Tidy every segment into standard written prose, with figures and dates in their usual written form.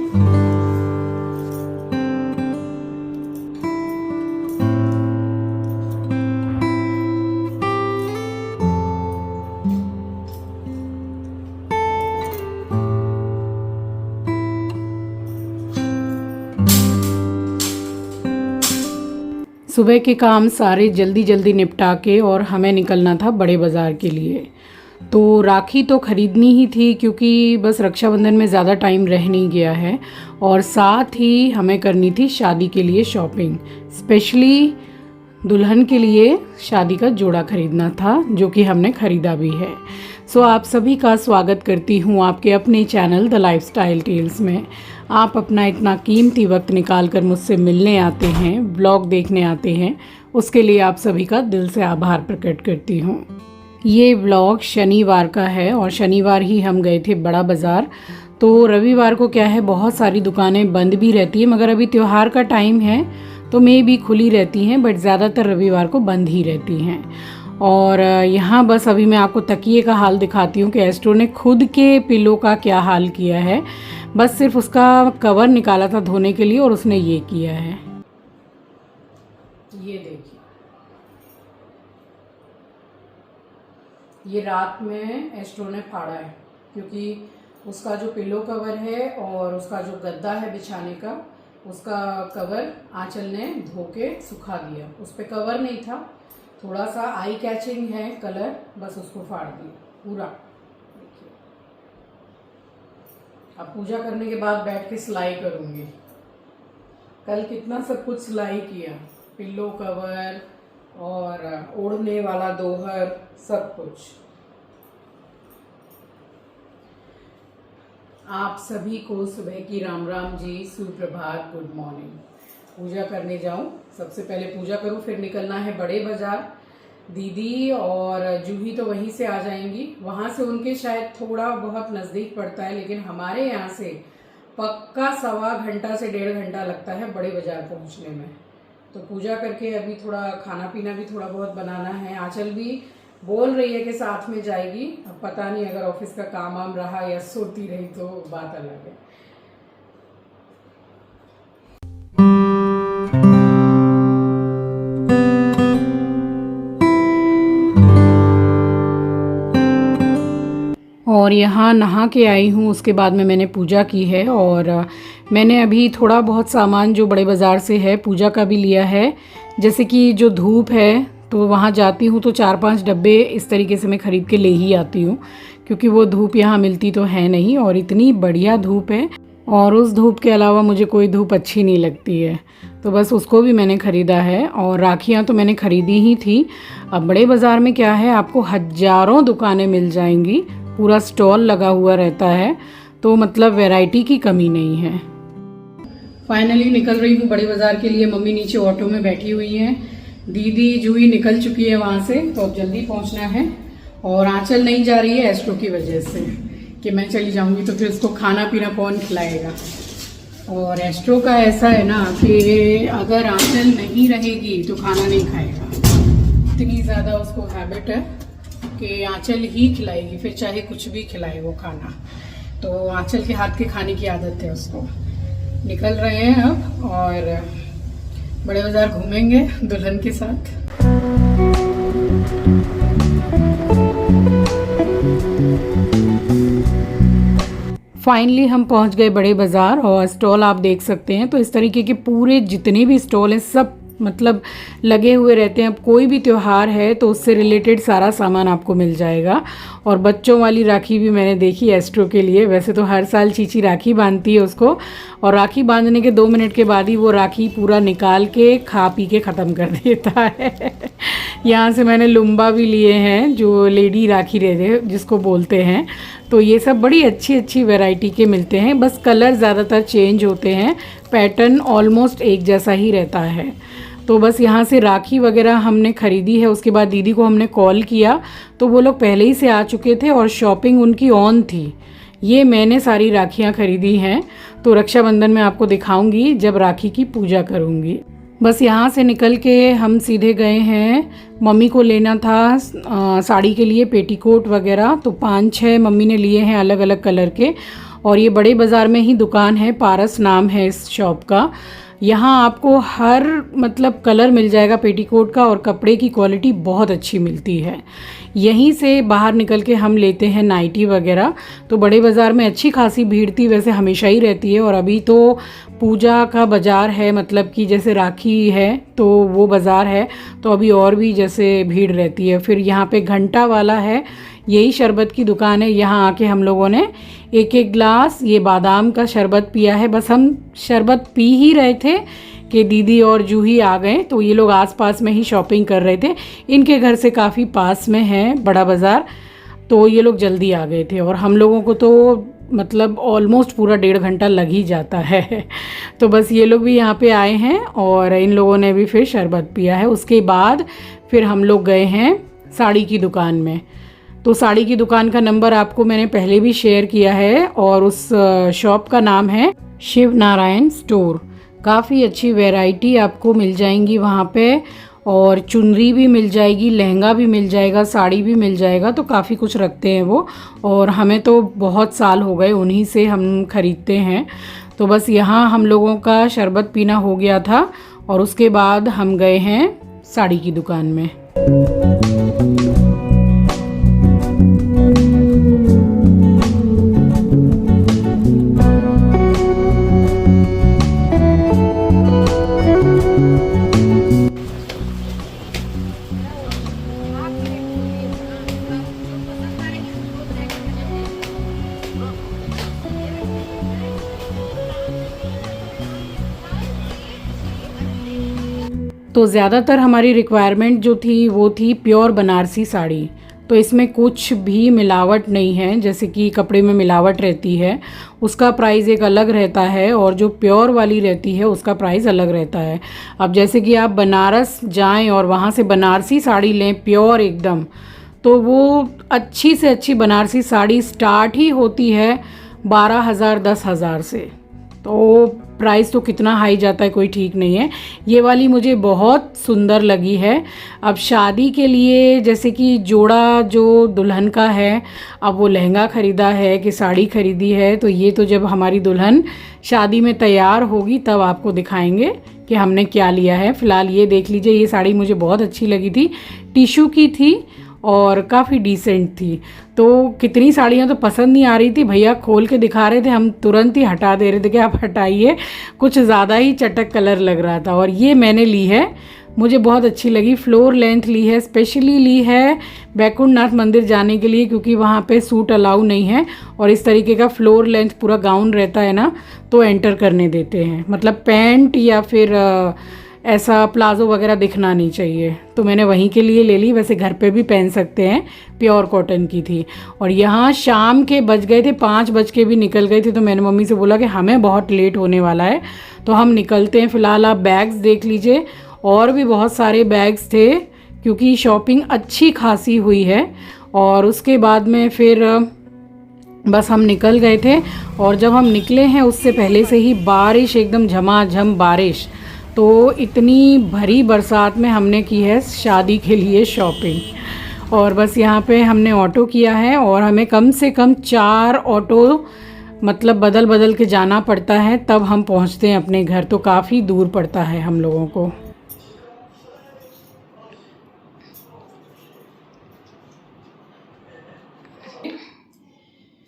सुबह के काम सारे जल्दी जल्दी निपटा के और हमें निकलना था बड़े बाज़ार के लिए। तो राखी तो ख़रीदनी ही थी क्योंकि बस रक्षाबंधन में ज़्यादा टाइम रह नहीं गया है, और साथ ही हमें करनी थी शादी के लिए शॉपिंग। स्पेशली दुल्हन के लिए शादी का जोड़ा ख़रीदना था, जो कि हमने ख़रीदा भी है। सो आप सभी का स्वागत करती हूँ आपके अपने चैनल द लाइफस्टाइल टेल्स में। आप अपना इतना कीमती वक्त निकाल कर मुझसे मिलने आते हैं, ब्लॉग देखने आते हैं, उसके लिए आप सभी का दिल से आभार प्रकट करती हूँ। ये ब्लॉग शनिवार का है और शनिवार ही हम गए थे बड़ा बाज़ार। तो रविवार को क्या है, बहुत सारी दुकानें बंद भी रहती हैं, मगर अभी त्यौहार का टाइम है तो मे भी खुली रहती हैं, बट ज़्यादातर रविवार को बंद ही रहती हैं। और यहाँ बस अभी मैं आपको तकिए का हाल दिखाती हूँ कि एस्ट्रो ने खुद के पिलो का क्या हाल किया है। बस सिर्फ उसका कवर निकाला था धोने के लिए और उसने ये किया है। ये देखिए, ये रात में एस्ट्रो ने फाड़ा है क्योंकि उसका जो पिलो कवर है और उसका जो गद्दा है बिछाने का, उसका कवर आंचल ने धो के सुखा दिया। उस पर कवर नहीं था, थोड़ा सा आई कैचिंग है कलर, बस उसको फाड़ दिया पूरा। देखिए, अब पूजा करने के बाद बैठ के सिलाई करूँगी। कल कितना सब कुछ सिलाई किया, पिल्लो कवर और ओढ़ने वाला दोहर, सब कुछ। आप सभी को सुबह की राम राम जी, सुप्रभात, गुड मॉर्निंग। पूजा करने जाऊं, सबसे पहले पूजा करूं, फिर निकलना है बड़े बाजार। दीदी और जूही तो वहीं से आ जाएंगी, वहां से उनके शायद थोड़ा बहुत नज़दीक पड़ता है, लेकिन हमारे यहाँ से पक्का 1.25 घंटा से 1.5 घंटा लगता है बड़े बाजार पहुँचने में। तो पूजा करके अभी थोड़ा खाना पीना भी थोड़ा बहुत बनाना है। आंचल भी बोल रही है कि साथ में जाएगी, अब पता नहीं अगर ऑफिस का काम वाम रहा या सोती रही तो बात अलग है। और यहाँ नहा के आई हूँ, उसके बाद में मैंने पूजा की है। और मैंने अभी थोड़ा बहुत सामान जो बड़े बाज़ार से है पूजा का भी लिया है। जैसे कि जो धूप है, तो वहाँ जाती हूँ तो 4-5 डब्बे इस तरीके से मैं ख़रीद के ले ही आती हूँ, क्योंकि वो धूप यहाँ मिलती तो है नहीं, और इतनी बढ़िया धूप है। और उस धूप के अलावा मुझे कोई धूप अच्छी नहीं लगती है, तो बस उसको भी मैंने ख़रीदा है। और राखियाँ तो मैंने ख़रीदी ही थी। अब बड़े बाज़ार में क्या है, आपको हज़ारों दुकानें मिल जाएंगी, पूरा स्टॉल लगा हुआ रहता है, तो मतलब वैरायटी की कमी नहीं है। फाइनली निकल रही हूँ बड़े बाज़ार के लिए। मम्मी नीचे ऑटो में बैठी हुई हैं, दीदी जूही निकल चुकी है वहाँ से, तो अब जल्दी पहुँचना है। और आंचल नहीं जा रही है एस्ट्रो की वजह से, कि मैं चली जाऊँगी तो फिर उसको खाना पीना कौन खिलाएगा। और एस्ट्रो का ऐसा है ना कि अगर आंचल नहीं रहेगी तो खाना नहीं खाएगा। इतनी ज़्यादा उसको हैबिट है कि आंचल ही खिलाएगी, फिर चाहे कुछ भी खिलाए वो खाना। तो आंचल के हाथ के खाने की आदत है उसको। निकल रहे हैं अब और बड़े बाज़ार घूमेंगे दुल्हन के साथ। फाइनली हम पहुंच गए बड़े बाज़ार, और स्टॉल आप देख सकते हैं। तो इस तरीके के पूरे जितने भी स्टॉल हैं सब मतलब लगे हुए रहते हैं। अब कोई भी त्यौहार है तो उससे रिलेटेड सारा सामान आपको मिल जाएगा। और बच्चों वाली राखी भी मैंने देखी एस्ट्रो के लिए। वैसे तो हर साल चीची राखी बांधती है उसको, और राखी बांधने के 2 मिनट के बाद ही वो राखी पूरा निकाल के खा पी के ख़त्म कर देता है। यहाँ से मैंने लुम्बा भी लिए हैं, जो लेडी राखी रहते जिसको बोलते हैं। तो ये सब बड़ी अच्छी अच्छी वैरायटी के मिलते हैं, बस कलर ज़्यादातर चेंज होते हैं, पैटर्न ऑलमोस्ट एक जैसा ही रहता है। तो बस यहाँ से राखी वगैरह हमने ख़रीदी है। उसके बाद दीदी को हमने कॉल किया तो वो लोग पहले ही से आ चुके थे और शॉपिंग उनकी ऑन थी। ये मैंने सारी राखियाँ ख़रीदी हैं, तो रक्षाबंधन में आपको दिखाऊंगी जब राखी की पूजा करूँगी। बस यहाँ से निकल के हम सीधे गए हैं, मम्मी को लेना था साड़ी के लिए पेटीकोट वगैरह, तो 5-6 मम्मी ने लिए हैं अलग अलग कलर के। और ये बड़े बाज़ार में ही दुकान है, पारस नाम है इस शॉप का। यहाँ आपको हर मतलब कलर मिल जाएगा पेटीकोट का, और कपड़े की क्वालिटी बहुत अच्छी मिलती है। यहीं से बाहर निकल के हम लेते हैं नाइटी वगैरह। तो बड़े बाज़ार में अच्छी खासी भीड़ थी, वैसे हमेशा ही रहती है, और अभी तो पूजा का बाज़ार है, मतलब कि जैसे राखी है तो वो बाज़ार है, तो अभी और भी जैसे भीड़ रहती है। फिर यहाँ पे घंटा वाला है, यही शरबत की दुकान है। यहाँ आके हम लोगों ने एक एक ग्लास ये बादाम का शरबत पिया है। बस हम शरबत पी ही रहे थे कि दीदी और जूही आ गए, तो ये लोग आसपास में ही शॉपिंग कर रहे थे। इनके घर से काफ़ी पास में है बड़ा बाज़ार, तो ये लोग जल्दी आ गए थे, और हम लोगों को तो मतलब ऑलमोस्ट पूरा 1.5 घंटा लग ही जाता है। तो बस ये लोग भी यहाँ पे आए हैं और इन लोगों ने भी फिर शरबत पिया है। उसके बाद फिर हम लोग गए हैं साड़ी की दुकान में। तो साड़ी की दुकान का नंबर आपको मैंने पहले भी शेयर किया है, और उस शॉप का नाम है शिव नारायण स्टोर। काफ़ी अच्छी वैरायटी आपको मिल जाएंगी वहाँ पे, और चुनरी भी मिल जाएगी, लहंगा भी मिल जाएगा, साड़ी भी मिल जाएगा। तो काफ़ी कुछ रखते हैं वो, और हमें तो बहुत साल हो गए उन्हीं से हम खरीदते हैं। तो बस यहाँ हम लोगों का शरबत पीना हो गया था, और उसके बाद हम गए हैं साड़ी की दुकान में। तो ज़्यादातर हमारी रिक्वायरमेंट जो थी वो थी प्योर बनारसी साड़ी। तो इसमें कुछ भी मिलावट नहीं है, जैसे कि कपड़े में मिलावट रहती है उसका प्राइस एक अलग रहता है, और जो प्योर वाली रहती है उसका प्राइस अलग रहता है। अब जैसे कि आप बनारस जाएं और वहाँ से बनारसी साड़ी लें प्योर एकदम, तो वो अच्छी से अच्छी बनारसी साड़ी स्टार्ट ही होती है 12,000 10,000 से। तो प्राइस तो कितना हाई जाता है कोई ठीक नहीं है। ये वाली मुझे बहुत सुंदर लगी है। अब शादी के लिए जैसे कि जोड़ा जो दुल्हन का है, अब वो लहंगा ख़रीदा है कि साड़ी ख़रीदी है, तो ये तो जब हमारी दुल्हन शादी में तैयार होगी तब आपको दिखाएंगे कि हमने क्या लिया है। फ़िलहाल ये देख लीजिए, ये साड़ी मुझे बहुत अच्छी लगी थी, टिशू की थी और काफ़ी डिसेंट थी। तो कितनी साड़ियाँ तो पसंद नहीं आ रही थी, भैया खोल के दिखा रहे थे, हम तुरंत ही हटा दे रहे थे कि आप हटाइए, कुछ ज़्यादा ही चटक कलर लग रहा था। और ये मैंने ली है, मुझे बहुत अच्छी लगी। फ्लोर लेंथ ली है, स्पेशली ली है बैकुंठनाथ मंदिर जाने के लिए, क्योंकि वहाँ पे सूट अलाउ नहीं है, और इस तरीके का फ्लोर लेंथ पूरा गाउन रहता है ना, तो एंटर करने देते हैं। मतलब पैंट या फिर ऐसा प्लाजो वगैरह दिखना नहीं चाहिए, तो मैंने वहीं के लिए ले ली। वैसे घर पे भी पहन सकते हैं, प्योर कॉटन की थी। और यहाँ शाम के बज गए थे, 5 बज के भी निकल गए थे, तो मैंने मम्मी से बोला कि हमें बहुत लेट होने वाला है, तो हम निकलते हैं। फ़िलहाल आप बैग्स देख लीजिए, और भी बहुत सारे बैग्स थे, क्योंकि शॉपिंग अच्छी खासी हुई है। और उसके बाद में फिर बस हम निकल गए थे, और जब हम निकले हैं उससे पहले से ही बारिश, एकदम झमाझम बारिश। तो इतनी भरी बरसात में हमने की है शादी के लिए शॉपिंग। और बस यहाँ पे हमने ऑटो किया है, और हमें कम से कम 4 ऑटो मतलब बदल बदल के जाना पड़ता है, तब हम पहुँचते हैं अपने घर। तो काफ़ी दूर पड़ता है हम लोगों को।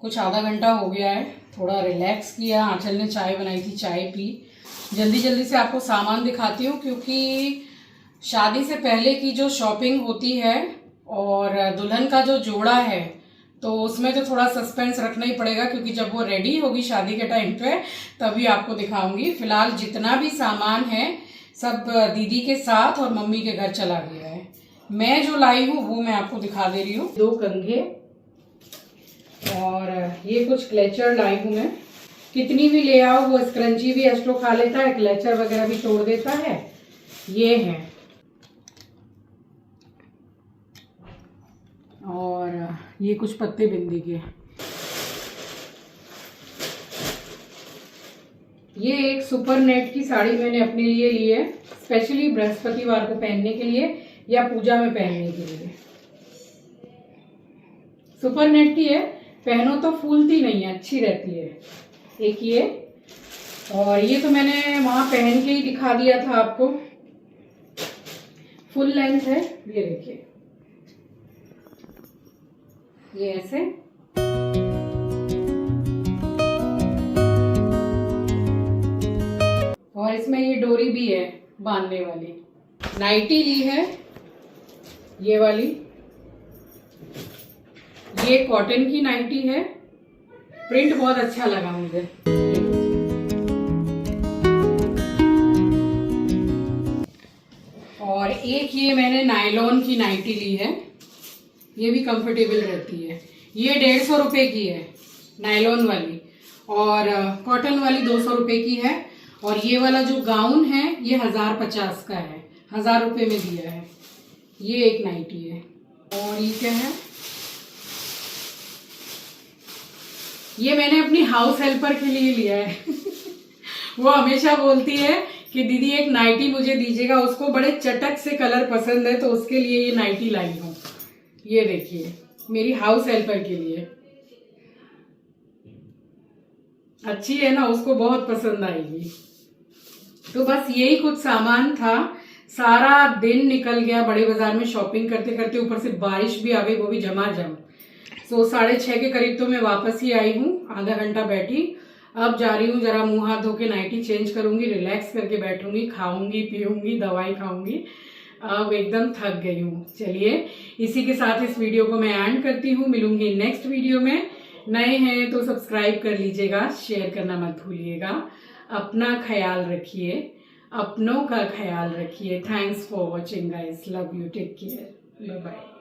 कुछ आधा घंटा हो गया है, थोड़ा रिलैक्स किया, आंचल ने चाय बनाई थी, चाय पी। जल्दी जल्दी से आपको सामान दिखाती हूँ, क्योंकि शादी से पहले की जो शॉपिंग होती है और दुल्हन का जो जोड़ा है, तो उसमें तो थोड़ा सस्पेंस रखना ही पड़ेगा, क्योंकि जब वो रेडी होगी शादी के टाइम पे तभी आपको दिखाऊंगी। फिलहाल जितना भी सामान है सब दीदी के साथ और मम्मी के घर चला गया है। मैं जो लाई हूँ वो मैं आपको दिखा दे रही हूँ। 2 कंघे, और ये कुछ क्लेचर लाई हूँ मैं। कितनी भी ले आओ, वो स्क्रंची भी एक्स्ट्रो खा लेता है, क्लेचर वगैरह भी तोड़ देता है। ये है, और ये कुछ पत्ते बिंदी के। ये एक सुपर नेट की साड़ी मैंने अपने लिए ली है, स्पेशली बृहस्पतिवार को पहनने के लिए या पूजा में पहनने के लिए। सुपर नेट की है, पहनो तो फूलती नहीं है, अच्छी रहती है। एक ये, और ये तो मैंने वहां पहन के ही दिखा दिया था आपको। फुल लेंथ है, ये देखिए, ये ऐसे। और इसमें ये डोरी भी है बांधने वाली। नाइटी ली है ये वाली, ये कॉटन की नाइटी है, प्रिंट बहुत अच्छा लगा मुझे। और एक ये मैंने नायलॉन की नाइटी ली है, ये भी कंफर्टेबल रहती है। ये 150 रुपए की है नायलॉन वाली, और कॉटन वाली 200 रुपए की है। और ये वाला जो गाउन है ये 1050 का है, 1000 रुपए में दिया है। ये एक नाइटी है। और ये क्या है, ये मैंने अपनी हाउस हेल्पर के लिए लिया है। वो हमेशा बोलती है कि दीदी एक नाइटी मुझे दीजिएगा, उसको बड़े चटक से कलर पसंद है, तो उसके लिए ये नाइटी लाई हूँ। ये देखिए, मेरी हाउस हेल्पर के लिए। अच्छी है ना, उसको बहुत पसंद आएगी। तो बस यही कुछ सामान था। सारा दिन निकल गया बड़े बाजार में शॉपिंग करते करते, ऊपर से बारिश भी आ गई, वो भी झमाझम। तो 6:30 के करीब तो मैं वापस ही आई हूँ, आधा घंटा बैठी। अब जा रही हूँ, जरा मुंह हाथ धो के नाइटी चेंज करूंगी, रिलैक्स करके बैठूंगी, खाऊंगी पीऊंगी, दवाई खाऊंगी। अब एकदम थक गई हूँ। चलिए, इसी के साथ इस वीडियो को मैं एंड करती हूँ। मिलूंगी नेक्स्ट वीडियो में। नए हैं तो सब्सक्राइब कर लीजिएगा, शेयर करना मत भूलिएगा। अपना ख्याल रखिए, अपनों का ख्याल रखिए। Thanks for watching guys, love you, take care, bye bye.